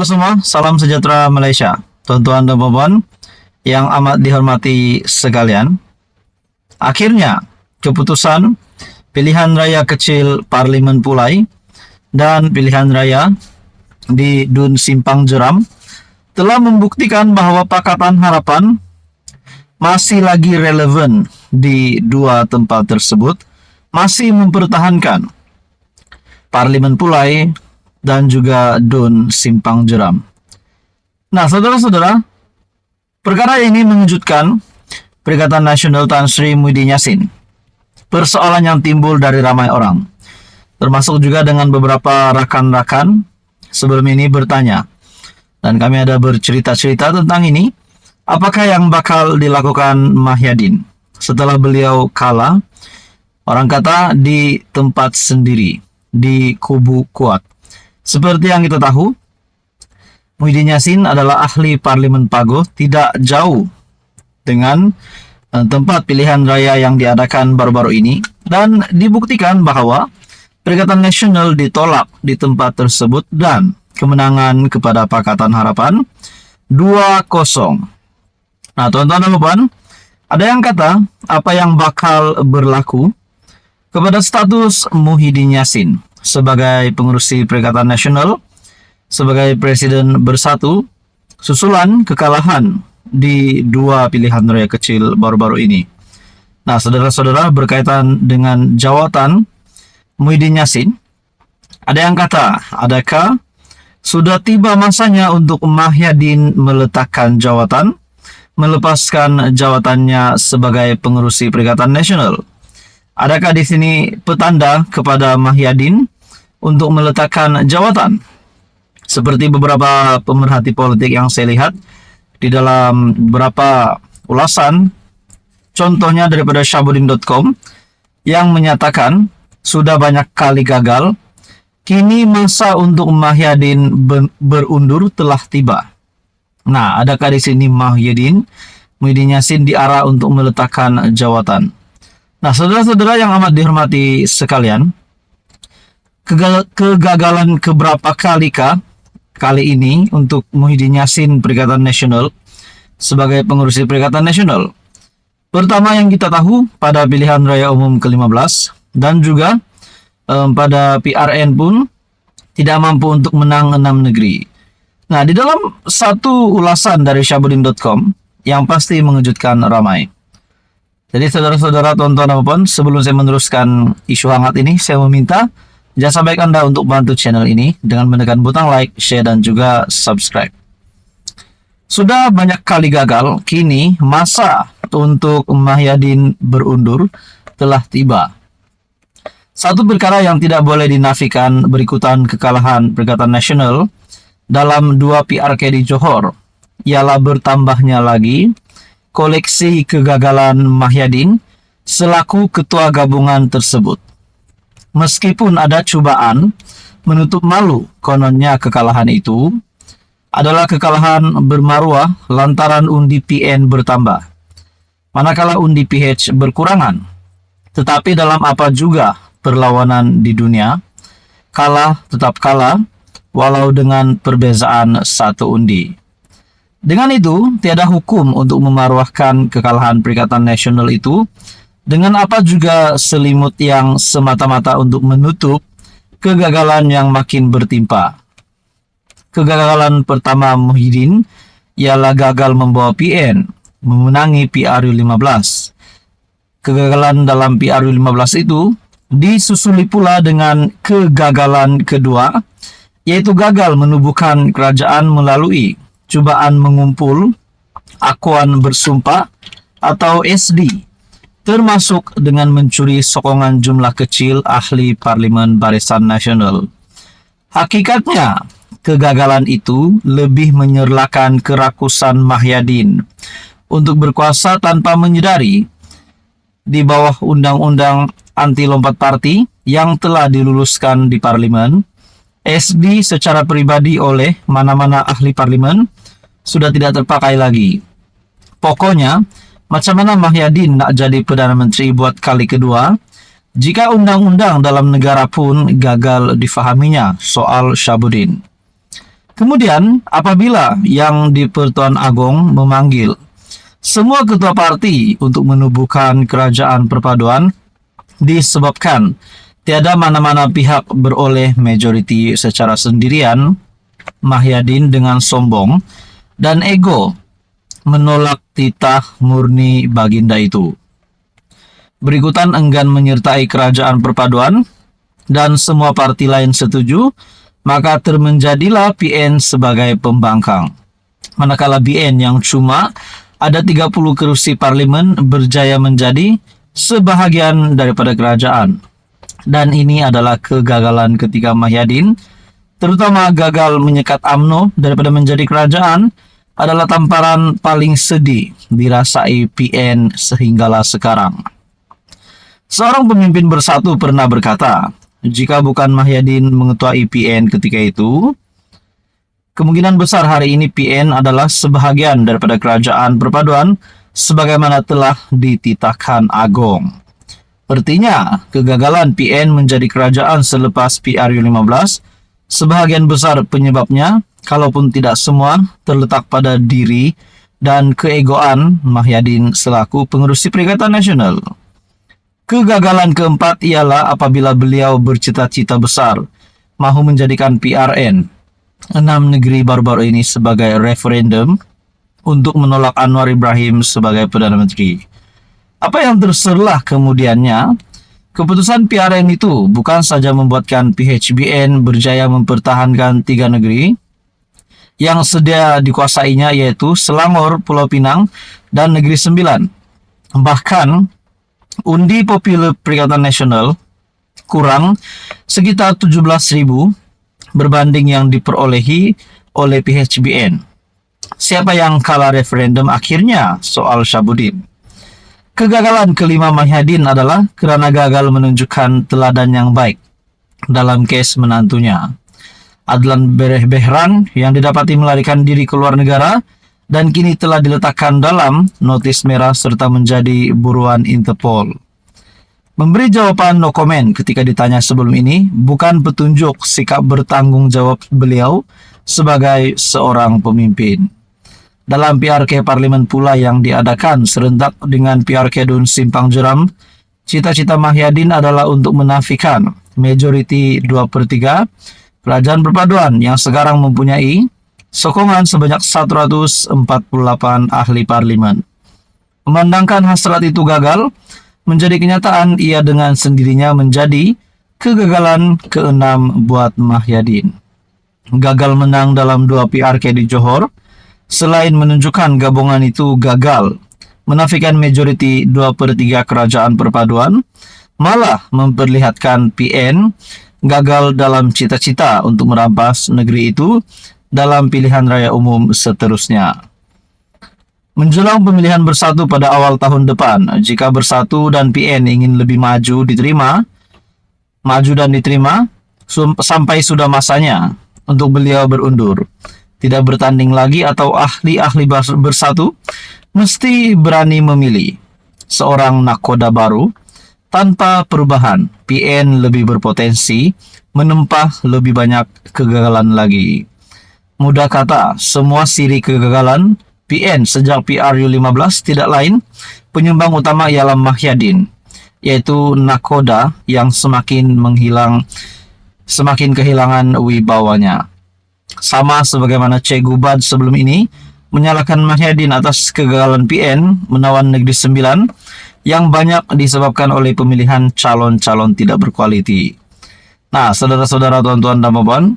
semua, salam sejahtera Malaysia. Tuan-tuan dan puan-puan yang amat dihormati sekalian. Akhirnya, keputusan pilihan raya kecil Parlimen Pulai dan pilihan raya di Dun Simpang Jeram telah membuktikan bahwa Pakatan Harapan masih lagi relevan di dua tempat tersebut, masih mempertahankan Parlimen Pulai dan juga Dun Simpang Jeram. Nah, saudara-saudara, perkara ini mengejutkan Perikatan Nasional Tan Sri Muhyiddin Yassin. Persoalan yang timbul dari ramai orang, termasuk juga dengan beberapa rakan-rakan sebelum ini bertanya, dan kami ada bercerita-cerita tentang ini, apakah yang bakal dilakukan Mahyadin setelah beliau kalah, orang kata di tempat sendiri, di kubu kuat. Seperti yang kita tahu, Muhyiddin Yassin adalah ahli Parlimen Pagoh, tidak jauh dengan tempat pilihan raya yang diadakan baru-baru ini, dan dibuktikan bahwa Perikatan Nasional ditolak di tempat tersebut dan kemenangan kepada Pakatan Harapan 2-0. Nah, tuan-tuan dan puan, ada yang kata apa yang bakal berlaku kepada status Muhyiddin Yassin sebagai pengurusi Perikatan Nasional, sebagai Presiden Bersatu, susulan kekalahan di dua pilihan raya kecil baru-baru ini. Nah, saudara-saudara, berkaitan dengan jawatan Muhyiddin Yassin, ada yang kata, adakah sudah tiba masanya untuk Mahyadin meletakkan jawatan, melepaskan jawatannya sebagai pengurusi Perikatan Nasional? Adakah di sini petanda kepada Mahyadin untuk meletakkan jawatan? Seperti beberapa pemerhati politik yang saya lihat di dalam beberapa ulasan, contohnya daripada Syahbudin.com, yang menyatakan sudah banyak kali gagal, kini masa untuk Mahyadin berundur telah tiba. Nah, adakah di sini Muhyiddin Yassin diarah untuk meletakkan jawatan? Nah, saudara-saudara yang amat dihormati sekalian, kegagalan keberapa kalikah kali ini untuk Muhyiddin Yassin Perikatan Nasional sebagai pengurusi Perikatan Nasional? Pertama yang kita tahu, pada pilihan raya umum ke-15 dan juga pada PRN pun tidak mampu untuk menang 6 negeri. Nah, di dalam satu ulasan dari Syahbudin.com yang pasti mengejutkan ramai. Jadi saudara-saudara, tonton apapun, sebelum saya meneruskan isu hangat ini, saya meminta jasa baik Anda untuk bantu channel ini dengan menekan butang like, share, dan juga subscribe. Sudah banyak kali gagal, kini masa untuk Mahyadin berundur telah tiba. Satu perkara yang tidak boleh dinafikan berikutan kekalahan Perikatan Nasional dalam dua PRK di Johor, ialah bertambahnya lagi koleksi kegagalan Mahyadin selaku ketua gabungan tersebut. Meskipun ada cubaan menutup malu, kononnya kekalahan itu adalah kekalahan bermaruah lantaran undi PN bertambah, manakala undi PH berkurangan. Tetapi dalam apa juga perlawanan di dunia, kalah tetap kalah, walau dengan perbezaan satu undi. Dengan itu, tiada hukum untuk memaruahkan kekalahan Perikatan Nasional itu dengan apa juga selimut yang semata-mata untuk menutup kegagalan yang makin bertimpa. Kegagalan pertama Muhyiddin ialah gagal membawa PN, memenangi PRU 15. Kegagalan dalam PRU 15 itu disusuli pula dengan kegagalan kedua, yaitu gagal menubuhkan kerajaan melalui cubaan mengumpul akuan bersumpah atau SD, termasuk dengan mencuri sokongan jumlah kecil ahli Parlimen Barisan Nasional. Hakikatnya, kegagalan itu lebih menyerlakan kerakusan Mahyadin untuk berkuasa tanpa menyedari di bawah undang-undang anti lompat parti yang telah diluluskan di Parlimen. SD secara pribadi oleh mana-mana ahli Parlimen sudah tidak terpakai lagi. Pokoknya, macam mana Mahyadin nak jadi Perdana Menteri buat kali kedua jika undang-undang dalam negara pun gagal difahaminya, soal Syahbudin. Kemudian, apabila yang di Pertuan Agong memanggil semua ketua parti untuk menubuhkan kerajaan perpaduan, disebabkan tiada mana-mana pihak beroleh majoriti secara sendirian, Mahyadin dengan sombong dan ego menolak titah murni baginda itu. Berikutan enggan menyertai kerajaan perpaduan dan semua parti lain setuju, maka termenjadilah PN sebagai pembangkang. Manakala BN yang cuma ada 30 kerusi parlimen berjaya menjadi sebahagian daripada kerajaan. Dan ini adalah kegagalan ketika Mahyadin, terutama gagal menyekat UMNO daripada menjadi kerajaan, adalah tamparan paling sedih dirasai PN sehinggalah sekarang. Seorang pemimpin bersatu pernah berkata, jika bukan Mahyadin mengetuai PN ketika itu, kemungkinan besar hari ini PN adalah sebahagian daripada kerajaan perpaduan sebagaimana telah dititahkan Agong. Artinya, kegagalan PN menjadi kerajaan selepas PRU 15, sebahagian besar penyebabnya, kalaupun tidak semua, terletak pada diri dan keegoan Mahyadin selaku pengerusi Perikatan Nasional. Kegagalan keempat ialah apabila beliau bercita-cita besar mahu menjadikan PRN 6 negeri baru-baru ini sebagai referendum untuk menolak Anwar Ibrahim sebagai Perdana Menteri. Apa yang terserlah kemudiannya, keputusan PRN itu bukan saja membuatkan PHBN berjaya mempertahankan 3 negeri yang sedia dikuasainya, yaitu Selangor, Pulau Pinang, dan Negeri Sembilan. Bahkan undi populer Perikatan Nasional kurang sekitar 17.000 berbanding yang diperolehi oleh PHBN. Siapa yang kalah referendum akhirnya? Soal Syahbudin. Kegagalan kelima Mahyadin adalah kerana gagal menunjukkan teladan yang baik dalam kes menantunya, Adlan Behran, yang didapati melarikan diri ke luar negara dan kini telah diletakkan dalam notis merah serta menjadi buruan Interpol. Memberi jawaban no comment ketika ditanya sebelum ini bukan petunjuk sikap bertanggung jawab beliau sebagai seorang pemimpin. Dalam PRK Parlimen pula yang diadakan serentak dengan PRK Dun Simpang Jeram, cita-cita Mahyadin adalah untuk menafikan majoriti 2/3 kerajaan perpaduan yang sekarang mempunyai sokongan sebanyak 148 ahli parlimen. Memandangkan hasrat itu gagal, menjadi kenyataan ia dengan sendirinya menjadi kegagalan ke-6 buat Mahyadin. Gagal menang dalam 2 PRK di Johor, selain menunjukkan gabungan itu gagal menafikan majoriti 2/3 kerajaan perpaduan, malah memperlihatkan PN gagal dalam cita-cita untuk merampas negeri itu dalam pilihan raya umum seterusnya. Menjelang pemilihan bersatu pada awal tahun depan, jika Bersatu dan PN ingin lebih maju dan diterima, sampai sudah masanya untuk beliau berundur, tidak bertanding lagi, atau ahli-ahli Bersatu mesti berani memilih seorang nakoda baru. Tanpa perubahan, PN lebih berpotensi menempah lebih banyak kegagalan lagi. Mudah kata, semua siri kegagalan PN sejak PRU 15 tidak lain penyumbang utama ialah Mahyadin, yaitu nakoda yang semakin kehilangan wibawanya. Sama sebagaimana Che Gubad sebelum ini menyalahkan Mahyadin atas kegagalan PN menawan Negeri Sembilan yang banyak disebabkan oleh pemilihan calon-calon tidak berkualiti. Nah, saudara-saudara, tuan-tuan dan puan,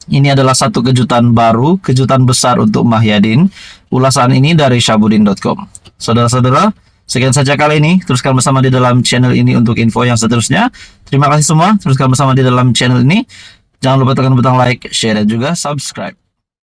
ini adalah satu kejutan baru, kejutan besar untuk Mahyadin. Ulasan ini dari syahbudin.com. Saudara-saudara, sekian saja kali ini. Teruskan bersama di dalam channel ini untuk info yang seterusnya. Terima kasih semua. Teruskan bersama di dalam channel ini. Jangan lupa tekan butang like, share, dan juga subscribe.